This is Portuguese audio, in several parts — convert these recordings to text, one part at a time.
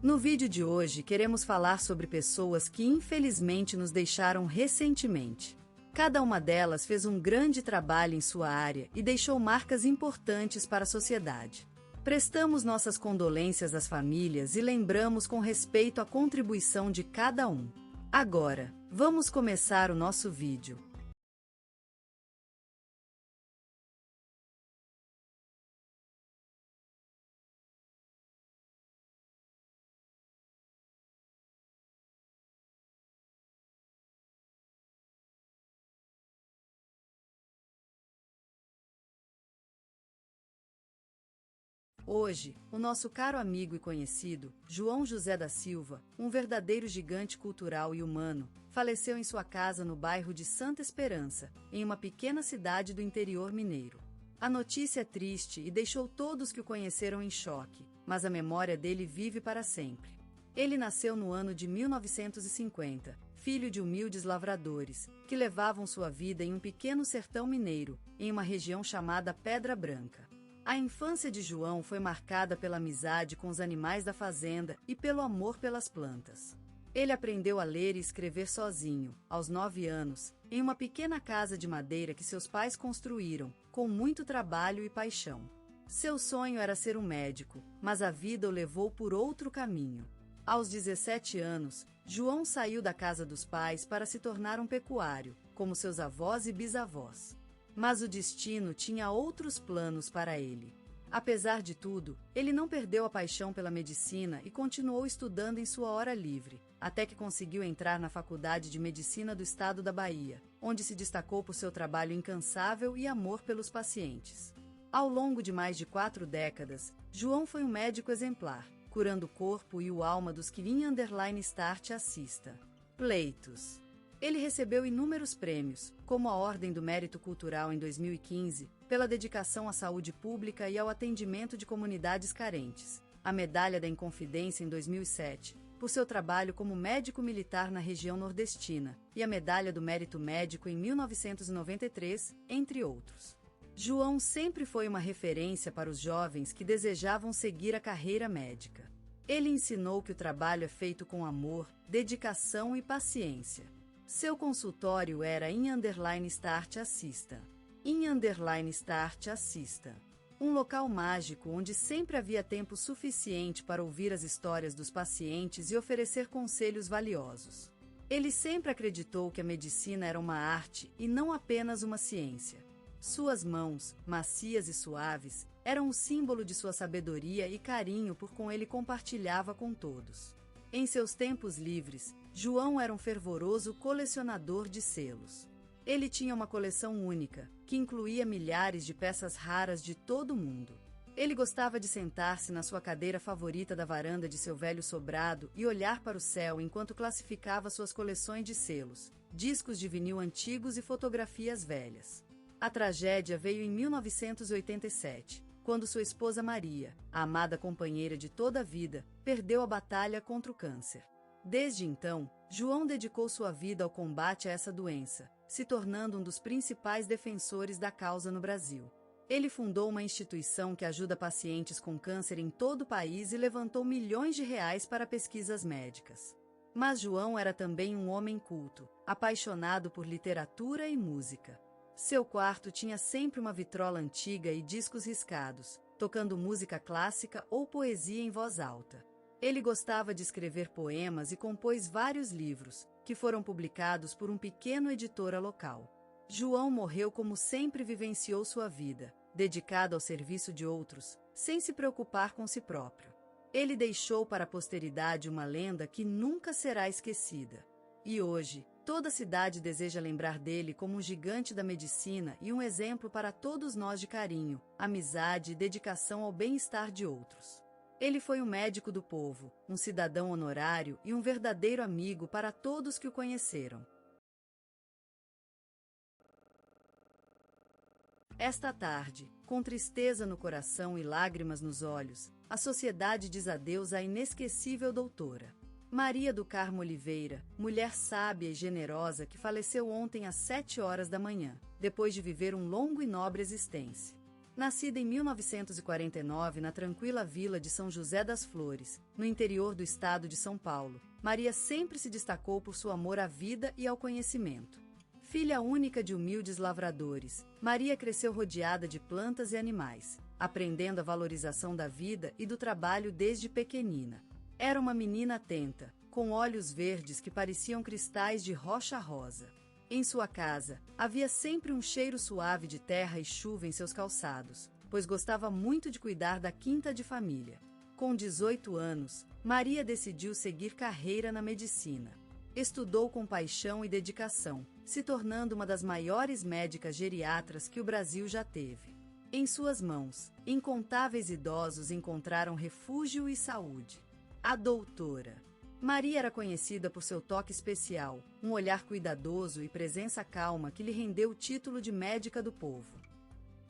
No vídeo de hoje queremos falar sobre pessoas que infelizmente nos deixaram recentemente. Cada uma delas fez um grande trabalho em sua área e deixou marcas importantes para a sociedade. Prestamos nossas condolências às famílias e lembramos com respeito a contribuição de cada um. Agora, vamos começar o nosso vídeo. Hoje, o nosso caro amigo e conhecido, João José da Silva, um verdadeiro gigante cultural e humano, faleceu em sua casa no bairro de Santa Esperança, em uma pequena cidade do interior mineiro. A notícia é triste e deixou todos que o conheceram em choque, mas a memória dele vive para sempre. Ele nasceu no ano de 1950, filho de humildes lavradores, que levavam sua vida em um pequeno sertão mineiro, em uma região chamada Pedra Branca. A infância de João foi marcada pela amizade com os animais da fazenda e pelo amor pelas plantas. Ele aprendeu a ler e escrever sozinho, aos 9 anos, em uma pequena casa de madeira que seus pais construíram, com muito trabalho e paixão. Seu sonho era ser um médico, mas a vida o levou por outro caminho. Aos 17 anos, João saiu da casa dos pais para se tornar um pecuário, como seus avós e bisavós. Mas o destino tinha outros planos para ele. Apesar de tudo, ele não perdeu a paixão pela medicina e continuou estudando em sua hora livre, até que conseguiu entrar na Faculdade de Medicina do Estado da Bahia, onde se destacou por seu trabalho incansável e amor pelos pacientes. Ao longo de mais de 4 décadas, João foi um médico exemplar, curando o corpo e o alma dos que _start assista. Pleitos. Ele recebeu inúmeros prêmios, como a Ordem do Mérito Cultural em 2015, pela dedicação à saúde pública e ao atendimento de comunidades carentes, a Medalha da Inconfidência em 2007, por seu trabalho como médico militar na região nordestina, e a Medalha do Mérito Médico em 1993, entre outros. João sempre foi uma referência para os jovens que desejavam seguir a carreira médica. Ele ensinou que o trabalho é feito com amor, dedicação e paciência. Seu consultório era _start assista. _start assista. Um local mágico onde sempre havia tempo suficiente para ouvir as histórias dos pacientes e oferecer conselhos valiosos. Ele sempre acreditou que a medicina era uma arte e não apenas uma ciência. Suas mãos, macias e suaves, eram um símbolo de sua sabedoria e carinho por com ele compartilhava com todos. Em seus tempos livres, João era um fervoroso colecionador de selos. Ele tinha uma coleção única, que incluía milhares de peças raras de todo o mundo. Ele gostava de sentar-se na sua cadeira favorita da varanda de seu velho sobrado e olhar para o céu enquanto classificava suas coleções de selos, discos de vinil antigos e fotografias velhas. A tragédia veio em 1987. Quando sua esposa Maria, a amada companheira de toda a vida, perdeu a batalha contra o câncer. Desde então, João dedicou sua vida ao combate a essa doença, se tornando um dos principais defensores da causa no Brasil. Ele fundou uma instituição que ajuda pacientes com câncer em todo o país e levantou milhões de reais para pesquisas médicas. Mas João era também um homem culto, apaixonado por literatura e música. Seu quarto tinha sempre uma vitrola antiga e discos riscados, tocando música clássica ou poesia em voz alta. Ele gostava de escrever poemas e compôs vários livros, que foram publicados por um pequeno editora local. João morreu como sempre vivenciou sua vida, dedicado ao serviço de outros, sem se preocupar com si próprio. Ele deixou para a posteridade uma lenda que nunca será esquecida. E hoje, toda a cidade deseja lembrar dele como um gigante da medicina e um exemplo para todos nós de carinho, amizade e dedicação ao bem-estar de outros. Ele foi um médico do povo, um cidadão honorário e um verdadeiro amigo para todos que o conheceram. Esta tarde, com tristeza no coração e lágrimas nos olhos, a sociedade diz adeus à inesquecível doutora Maria do Carmo Oliveira, mulher sábia e generosa que faleceu ontem às 7 horas da manhã, depois de viver um longo e nobre existência. Nascida em 1949 na tranquila vila de São José das Flores, no interior do estado de São Paulo, Maria sempre se destacou por seu amor à vida e ao conhecimento. Filha única de humildes lavradores, Maria cresceu rodeada de plantas e animais, aprendendo a valorização da vida e do trabalho desde pequenina. Era uma menina atenta, com olhos verdes que pareciam cristais de rocha rosa. Em sua casa, havia sempre um cheiro suave de terra e chuva em seus calçados, pois gostava muito de cuidar da quinta de família. Com 18 anos, Maria decidiu seguir carreira na medicina. Estudou com paixão e dedicação, se tornando uma das maiores médicas geriatras que o Brasil já teve. Em suas mãos, incontáveis idosos encontraram refúgio e saúde. A doutora Maria era conhecida por seu toque especial, um olhar cuidadoso e presença calma que lhe rendeu o título de médica do povo.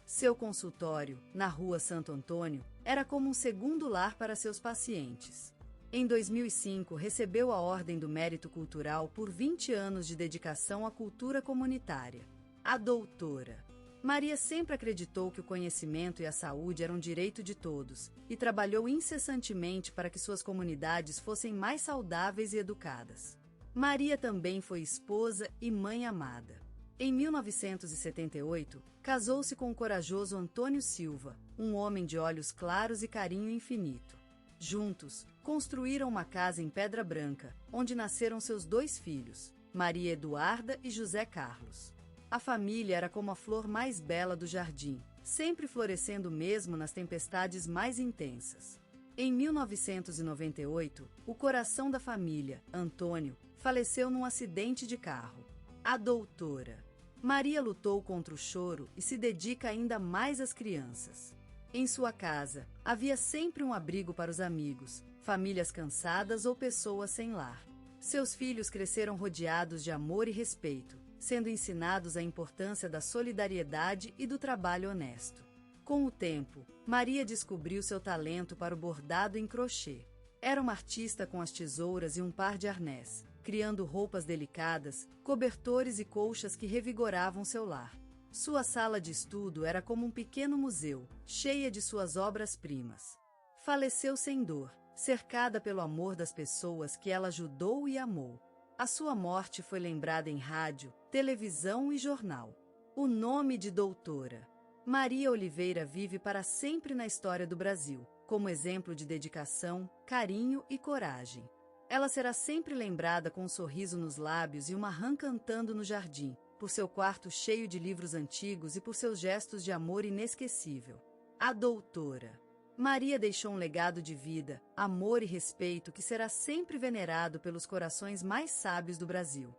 Seu consultório, na Rua Santo Antônio, era como um segundo lar para seus pacientes. Em 2005, recebeu a Ordem do Mérito Cultural por 20 anos de dedicação à cultura comunitária. A doutora Maria sempre acreditou que o conhecimento e a saúde eram direito de todos, e trabalhou incessantemente para que suas comunidades fossem mais saudáveis e educadas. Maria também foi esposa e mãe amada. Em 1978, casou-se com o corajoso Antônio Silva, um homem de olhos claros e carinho infinito. Juntos, construíram uma casa em Pedra Branca, onde nasceram seus 2 filhos, Maria Eduarda e José Carlos. A família era como a flor mais bela do jardim, sempre florescendo mesmo nas tempestades mais intensas. Em 1998, o coração da família, Antônio, faleceu num acidente de carro. A doutora Maria lutou contra o choro e se dedica ainda mais às crianças. Em sua casa, havia sempre um abrigo para os amigos, famílias cansadas ou pessoas sem lar. Seus filhos cresceram rodeados de amor e respeito, sendo ensinados a importância da solidariedade e do trabalho honesto. Com o tempo, Maria descobriu seu talento para o bordado em crochê. Era uma artista com as tesouras e um par de arnés, criando roupas delicadas, cobertores e colchas que revigoravam seu lar. Sua sala de estudo era como um pequeno museu, cheia de suas obras-primas. Faleceu sem dor, cercada pelo amor das pessoas que ela ajudou e amou. A sua morte foi lembrada em rádio, televisão e jornal. O nome de doutora Maria Oliveira vive para sempre na história do Brasil, como exemplo de dedicação, carinho e coragem. Ela será sempre lembrada com um sorriso nos lábios e uma rã cantando no jardim, por seu quarto cheio de livros antigos e por seus gestos de amor inesquecível. A doutora Maria deixou um legado de vida, amor e respeito que será sempre venerado pelos corações mais sábios do Brasil.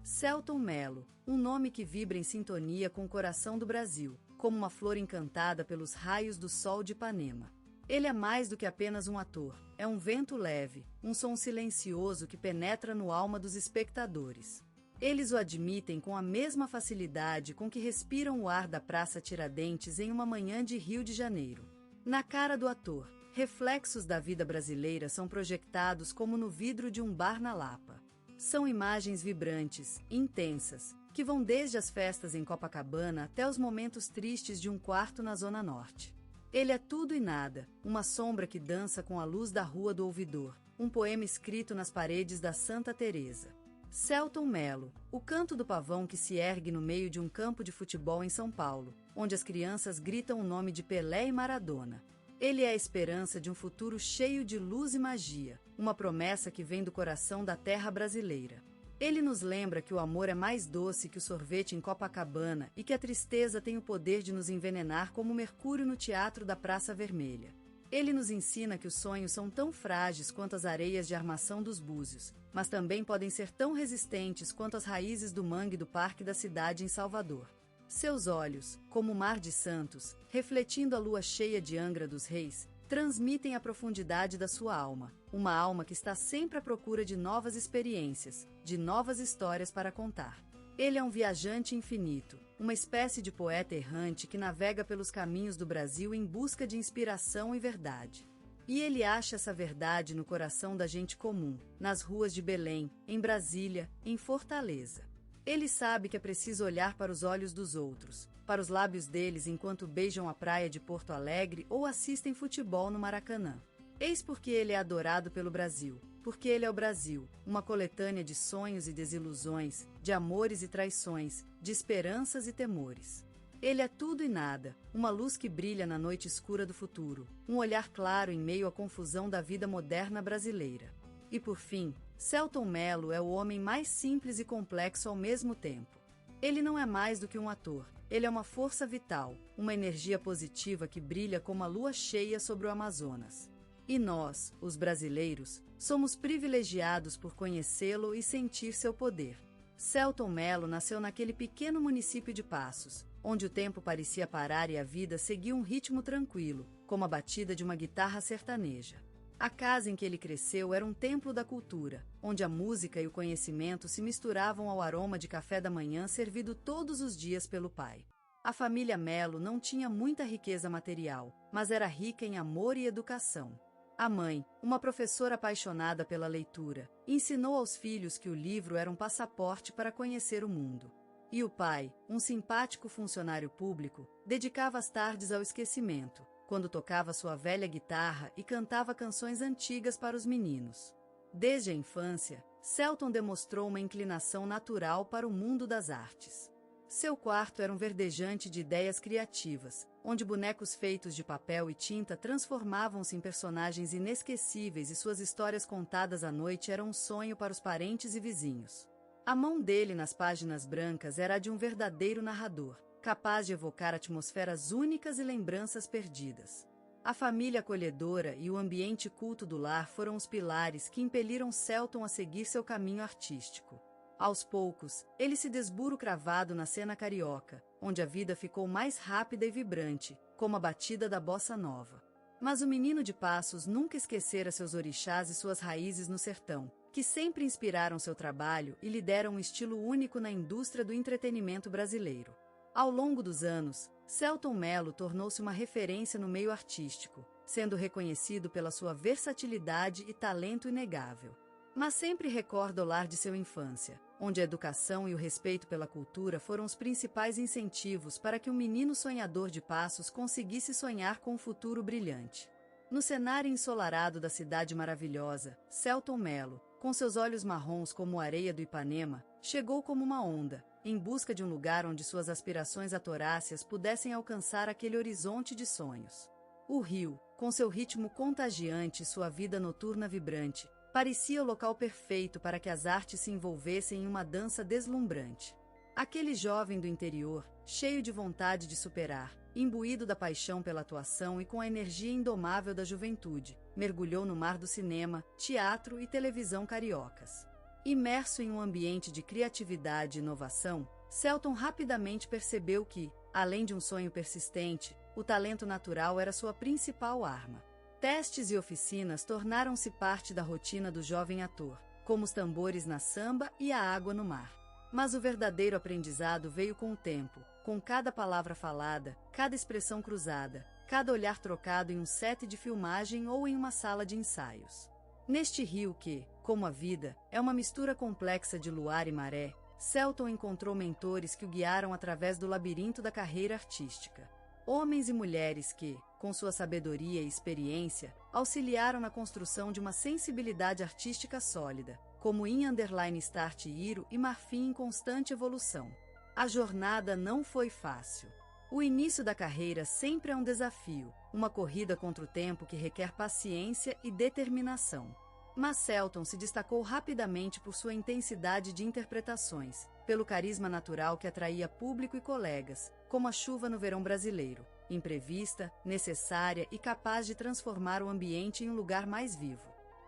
Selton Mello, um nome que vibra em sintonia com o coração do Brasil, como uma flor encantada pelos raios do sol de Ipanema. Ele é mais do que apenas um ator, é um vento leve, um som silencioso que penetra no alma dos espectadores. Eles o admitem com a mesma facilidade com que respiram o ar da Praça Tiradentes em uma manhã de Rio de Janeiro. Na cara do ator, reflexos da vida brasileira são projetados como no vidro de um bar na Lapa. São imagens vibrantes, intensas, que vão desde as festas em Copacabana até os momentos tristes de um quarto na Zona Norte. Ele é tudo e nada, uma sombra que dança com a luz da Rua do Ouvidor, um poema escrito nas paredes da Santa Teresa. Selton Mello, o canto do pavão que se ergue no meio de um campo de futebol em São Paulo, onde as crianças gritam o nome de Pelé e Maradona. Ele é a esperança de um futuro cheio de luz e magia, uma promessa que vem do coração da terra brasileira. Ele nos lembra que o amor é mais doce que o sorvete em Copacabana e que a tristeza tem o poder de nos envenenar como o mercúrio no teatro da Praça Vermelha. Ele nos ensina que os sonhos são tão frágeis quanto as areias de armação dos Búzios, mas também podem ser tão resistentes quanto as raízes do mangue do Parque da Cidade em Salvador. Seus olhos, como o mar de Santos, refletindo a lua cheia de Angra dos Reis, transmitem a profundidade da sua alma, uma alma que está sempre à procura de novas experiências, de novas histórias para contar. Ele é um viajante infinito, uma espécie de poeta errante que navega pelos caminhos do Brasil em busca de inspiração e verdade. E ele acha essa verdade no coração da gente comum, nas ruas de Belém, em Brasília, em Fortaleza. Ele sabe que é preciso olhar para os olhos dos outros, para os lábios deles enquanto beijam a praia de Porto Alegre ou assistem futebol no Maracanã. Eis porque ele é adorado pelo Brasil, porque ele é o Brasil, uma coletânea de sonhos e desilusões, de amores e traições, de esperanças e temores. Ele é tudo e nada, uma luz que brilha na noite escura do futuro, um olhar claro em meio à confusão da vida moderna brasileira. E por fim, Selton Mello é o homem mais simples e complexo ao mesmo tempo. Ele não é mais do que um ator, ele é uma força vital, uma energia positiva que brilha como a lua cheia sobre o Amazonas. E nós, os brasileiros, somos privilegiados por conhecê-lo e sentir seu poder. Selton Mello nasceu naquele pequeno município de Passos, onde o tempo parecia parar e a vida seguia um ritmo tranquilo, como a batida de uma guitarra sertaneja. A casa em que ele cresceu era um templo da cultura, onde a música e o conhecimento se misturavam ao aroma de café da manhã servido todos os dias pelo pai. A família Mello não tinha muita riqueza material, mas era rica em amor e educação. A mãe, uma professora apaixonada pela leitura, ensinou aos filhos que o livro era um passaporte para conhecer o mundo. E o pai, um simpático funcionário público, dedicava as tardes ao esquecimento, quando tocava sua velha guitarra e cantava canções antigas para os meninos. Desde a infância, Selton demonstrou uma inclinação natural para o mundo das artes. Seu quarto era um verdejante de ideias criativas, onde bonecos feitos de papel e tinta transformavam-se em personagens inesquecíveis e suas histórias contadas à noite eram um sonho para os parentes e vizinhos. A mão dele nas páginas brancas era a de um verdadeiro narrador, capaz de evocar atmosferas únicas e lembranças perdidas. A família acolhedora e o ambiente culto do lar foram os pilares que impeliram Selton a seguir seu caminho artístico. Aos poucos, ele se desburocravado na cena carioca, onde a vida ficou mais rápida e vibrante, como a batida da bossa nova. Mas o menino de Passos nunca esquecera seus orixás e suas raízes no sertão, que sempre inspiraram seu trabalho e lhe deram um estilo único na indústria do entretenimento brasileiro. Ao longo dos anos, Selton Mello tornou-se uma referência no meio artístico, sendo reconhecido pela sua versatilidade e talento inegável. Mas sempre recorda o lar de sua infância, onde a educação e o respeito pela cultura foram os principais incentivos para que um menino sonhador de Passos conseguisse sonhar com um futuro brilhante. No cenário ensolarado da cidade maravilhosa, Selton Mello, com seus olhos marrons como a areia do Ipanema, chegou como uma onda, em busca de um lugar onde suas aspirações atoráceas pudessem alcançar aquele horizonte de sonhos. O rio, com seu ritmo contagiante e sua vida noturna vibrante, parecia o local perfeito para que as artes se envolvessem em uma dança deslumbrante. Aquele jovem do interior, cheio de vontade de superar, imbuído da paixão pela atuação e com a energia indomável da juventude, mergulhou no mar do cinema, teatro e televisão cariocas. Imerso em um ambiente de criatividade e inovação, Selton rapidamente percebeu que, além de um sonho persistente, o talento natural era sua principal arma. Testes e oficinas tornaram-se parte da rotina do jovem ator, como os tambores na samba e a água no mar. Mas o verdadeiro aprendizado veio com o tempo, com cada palavra falada, cada expressão cruzada, cada olhar trocado em um set de filmagem ou em uma sala de ensaios. Neste rio que, como a vida, é uma mistura complexa de luar e maré, Selton encontrou mentores que o guiaram através do labirinto da carreira artística. Homens e mulheres que, com sua sabedoria e experiência, auxiliaram na construção de uma sensibilidade artística sólida, como _Start Iro e Marfim em constante evolução. A jornada não foi fácil. O início da carreira sempre é um desafio, uma corrida contra o tempo que requer paciência e determinação. Mas Selton se destacou rapidamente por sua intensidade de interpretações, pelo carisma natural que atraía público e colegas, como a chuva no verão brasileiro, imprevista, necessária e capaz de transformar o ambiente em um lugar mais vivo.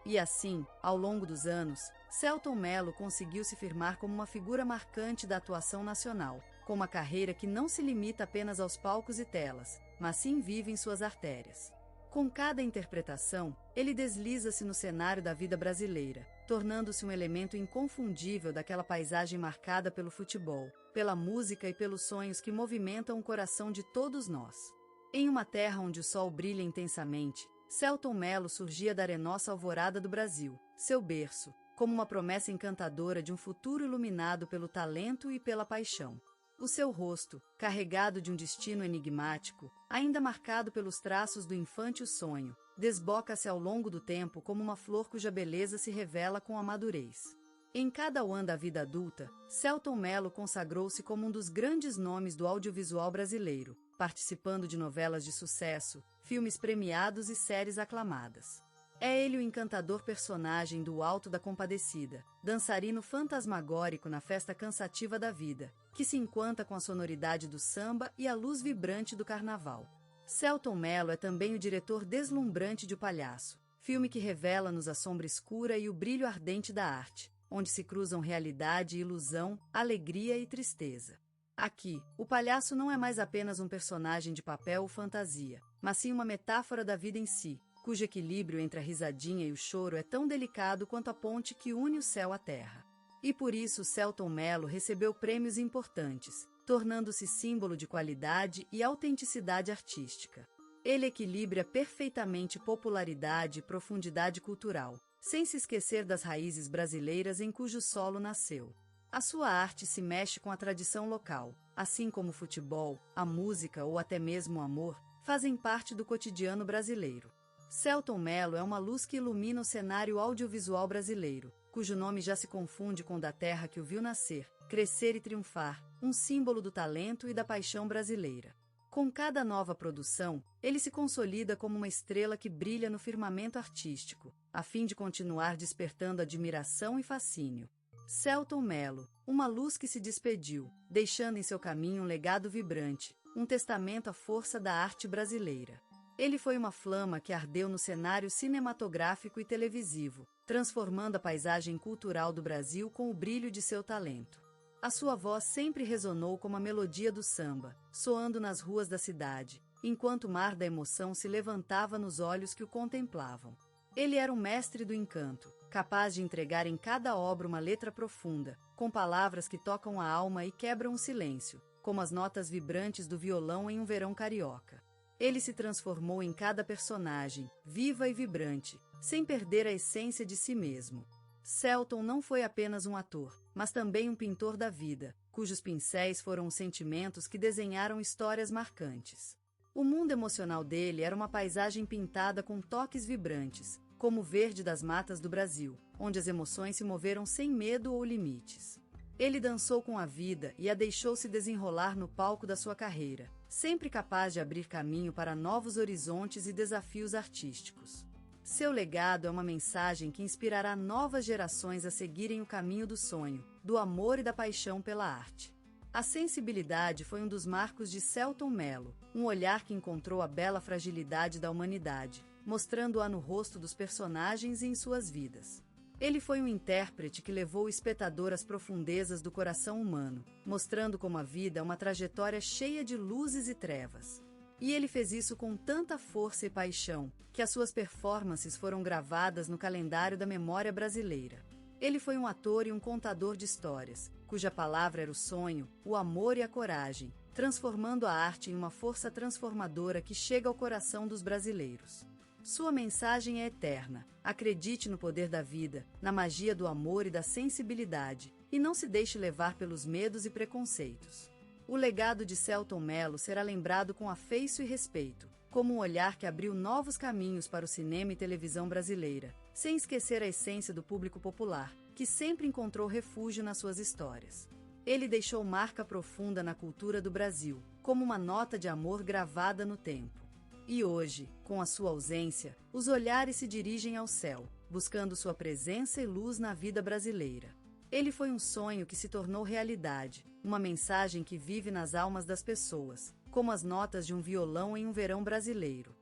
E assim, ao longo dos anos, Selton Mello conseguiu se firmar como uma figura marcante da atuação nacional, com uma carreira que não se limita apenas aos palcos e telas, mas sim vive em suas artérias. Com cada interpretação, ele desliza-se no cenário da vida brasileira, tornando-se um elemento inconfundível daquela paisagem marcada pelo futebol, pela música e pelos sonhos que movimentam o coração de todos nós. Em uma terra onde o sol brilha intensamente, Selton Mello surgia da arenosa alvorada do Brasil, seu berço, como uma promessa encantadora de um futuro iluminado pelo talento e pela paixão. O seu rosto, carregado de um destino enigmático, ainda marcado pelos traços do infante sonho, desboca-se ao longo do tempo como uma flor cuja beleza se revela com a madurez. Em cada ano da vida adulta, Selton Mello consagrou-se como um dos grandes nomes do audiovisual brasileiro, participando de novelas de sucesso, filmes premiados e séries aclamadas. É ele o encantador personagem do Alto da Compadecida, dançarino fantasmagórico na festa cansativa da vida, que se encanta com a sonoridade do samba e a luz vibrante do carnaval. Selton Mello é também o diretor deslumbrante de O Palhaço, filme que revela-nos a sombra escura e o brilho ardente da arte, onde se cruzam realidade e ilusão, alegria e tristeza. Aqui, o palhaço não é mais apenas um personagem de papel ou fantasia, mas sim uma metáfora da vida em si, cujo equilíbrio entre a risadinha e o choro é tão delicado quanto a ponte que une o céu à terra. E por isso Selton Mello recebeu prêmios importantes, tornando-se símbolo de qualidade e autenticidade artística. Ele equilibra perfeitamente popularidade e profundidade cultural, sem se esquecer das raízes brasileiras em cujo solo nasceu. A sua arte se mexe com a tradição local, assim como o futebol, a música ou até mesmo o amor, fazem parte do cotidiano brasileiro. Selton Mello é uma luz que ilumina o cenário audiovisual brasileiro, cujo nome já se confunde com o da terra que o viu nascer, crescer e triunfar, um símbolo do talento e da paixão brasileira. Com cada nova produção, ele se consolida como uma estrela que brilha no firmamento artístico, a fim de continuar despertando admiração e fascínio. Selton Mello, uma luz que se despediu, deixando em seu caminho um legado vibrante, um testamento à força da arte brasileira. Ele foi uma flama que ardeu no cenário cinematográfico e televisivo, transformando a paisagem cultural do Brasil com o brilho de seu talento. A sua voz sempre ressonou como a melodia do samba, soando nas ruas da cidade, enquanto o mar da emoção se levantava nos olhos que o contemplavam. Ele era um mestre do encanto, capaz de entregar em cada obra uma letra profunda, com palavras que tocam a alma e quebram o silêncio, como as notas vibrantes do violão em um verão carioca. Ele se transformou em cada personagem, viva e vibrante, sem perder a essência de si mesmo. Selton não foi apenas um ator, mas também um pintor da vida, cujos pincéis foram os sentimentos que desenharam histórias marcantes. O mundo emocional dele era uma paisagem pintada com toques vibrantes, como o verde das matas do Brasil, onde as emoções se moveram sem medo ou limites. Ele dançou com a vida e a deixou se desenrolar no palco da sua carreira, sempre capaz de abrir caminho para novos horizontes e desafios artísticos. Seu legado é uma mensagem que inspirará novas gerações a seguirem o caminho do sonho, do amor e da paixão pela arte. A sensibilidade foi um dos marcos de Selton Mello, um olhar que encontrou a bela fragilidade da humanidade, mostrando-a no rosto dos personagens e em suas vidas. Ele foi um intérprete que levou o espectador às profundezas do coração humano, mostrando como a vida é uma trajetória cheia de luzes e trevas. E ele fez isso com tanta força e paixão, que as suas performances foram gravadas no calendário da memória brasileira. Ele foi um ator e um contador de histórias, cuja palavra era o sonho, o amor e a coragem, transformando a arte em uma força transformadora que chega ao coração dos brasileiros. Sua mensagem é eterna. Acredite no poder da vida, na magia do amor e da sensibilidade, e não se deixe levar pelos medos e preconceitos. O legado de Selton Mello será lembrado com afeiço e respeito, como um olhar que abriu novos caminhos para o cinema e televisão brasileira, sem esquecer a essência do público popular, que sempre encontrou refúgio nas suas histórias. Ele deixou marca profunda na cultura do Brasil, como uma nota de amor gravada no tempo. E hoje, com a sua ausência, os olhares se dirigem ao céu, buscando sua presença e luz na vida brasileira. Ele foi um sonho que se tornou realidade, uma mensagem que vive nas almas das pessoas, como as notas de um violão em um verão brasileiro.